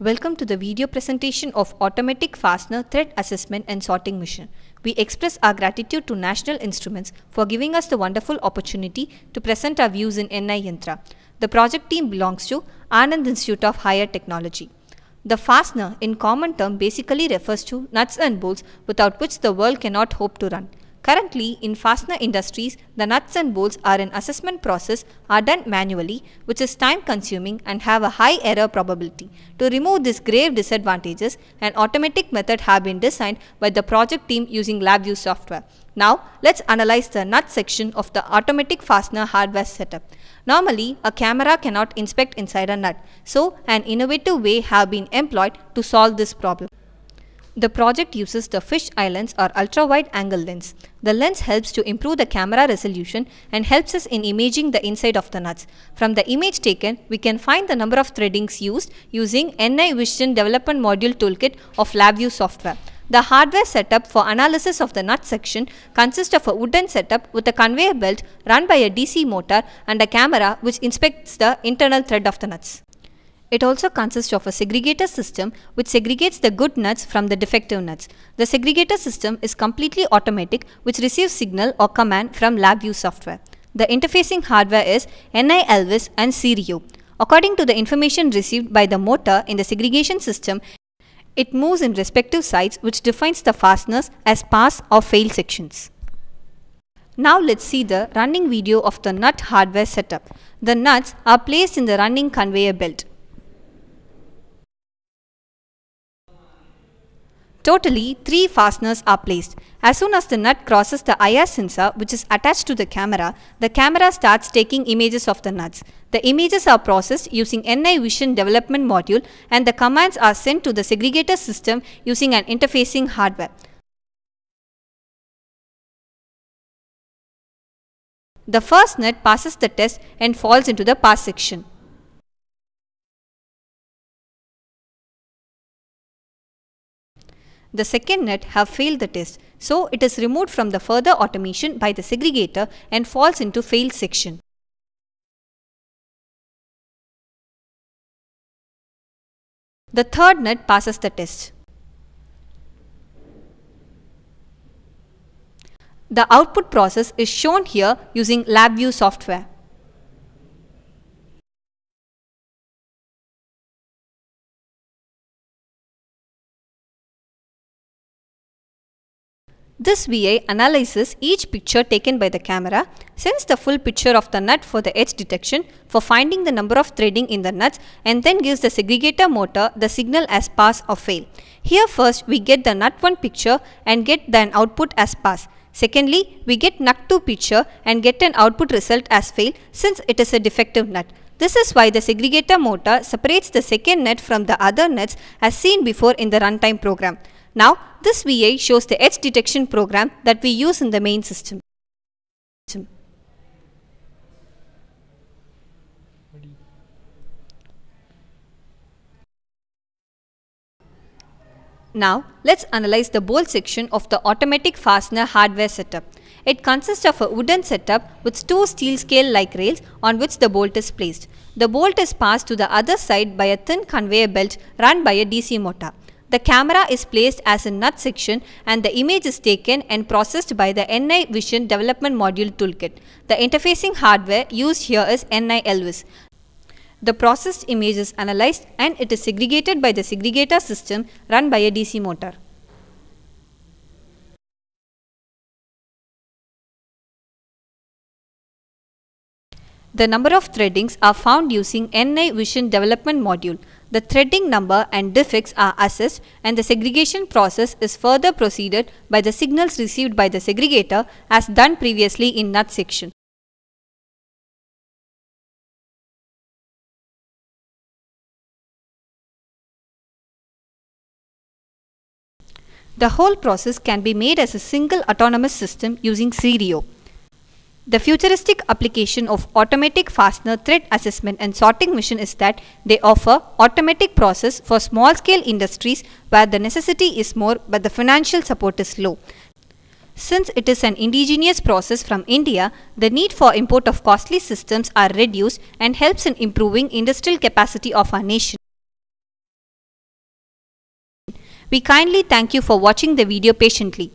Welcome to the video presentation of Automatic Fastener Thread Assessment and Sorting Machine. We express our gratitude to National Instruments for giving us the wonderful opportunity to present our views in Niyantra. The project team belongs to Anand Institute of Higher Technology. The fastener in common term basically refers to nuts and bolts without which the world cannot hope to run. Currently, in fastener industries, the nuts and bolts are in assessment process are done manually, which is time consuming and have a high error probability. To remove these grave disadvantages, an automatic method have been designed by the project team using LabVIEW software. Now, let's analyze the nut section of the automatic fastener hardware setup. Normally, a camera cannot inspect inside a nut, so an innovative way have been employed to solve this problem. The project uses the fish eye lens or ultra-wide angle lens. The lens helps to improve the camera resolution and helps us in imaging the inside of the nuts. From the image taken, we can find the number of threadings used using S.Mudassir Vision Development Module Toolkit of LabVIEW software. The hardware setup for analysis of the nut section consists of a wooden setup with a conveyor belt run by a DC motor and a camera which inspects the internal thread of the nuts. It also consists of a segregator system which segregates the good nuts from the defective nuts. The segregator system is completely automatic which receives signal or command from LabVIEW software. The interfacing hardware is NI Elvis and Stereo. According to the information received by the motor in the segregation system, it moves in respective sides which defines the fasteners as pass or fail sections. Now let's see the running video of the nut hardware setup. The nuts are placed in the running conveyor belt. Totally, 3 fasteners are placed. As soon as the nut crosses the IR sensor which is attached to the camera starts taking images of the nuts. The images are processed using NI Vision Development Module and the commands are sent to the segregator system using an interfacing hardware. The first nut passes the test and falls into the pass section. The second nut have failed the test, so it is removed from the further automation by the segregator and falls into failed section. The third nut passes the test. The output process is shown here using LabVIEW software. This VI analyzes each picture taken by the camera, sends the full picture of the nut for the edge detection for finding the number of threading in the nuts and then gives the segregator motor the signal as pass or fail. Here first we get the nut 1 picture and get an output as pass. Secondly, we get nut 2 picture and get an output result as fail since it is a defective nut. This is why the segregator motor separates the second nut from the other nuts as seen before in the runtime program. Now, this VI shows the edge detection program that we use in the main system. Now, let's analyze the bolt section of the automatic fastener hardware setup. It consists of a wooden setup with 2 steel scale-like rails on which the bolt is placed. The bolt is passed to the other side by a thin conveyor belt run by a DC motor. The camera is placed as a nut section and the image is taken and processed by the NI Vision Development Module Toolkit. The interfacing hardware used here is NI Elvis. The processed image is analyzed and it is segregated by the segregator system run by a DC motor. The number of threadings are found using NI Vision Development Module. The threading number and defects are assessed and the segregation process is further proceeded by the signals received by the segregator as done previously in nut section. The whole process can be made as a single autonomous system using Stereo. The futuristic application of automatic fastener thread assessment and sorting machine is that they offer automatic process for small scale industries where the necessity is more but the financial support is low. Since it is an indigenous process from India, the need for import of costly systems are reduced and helps in improving industrial capacity of our nation. We kindly thank you for watching the video patiently.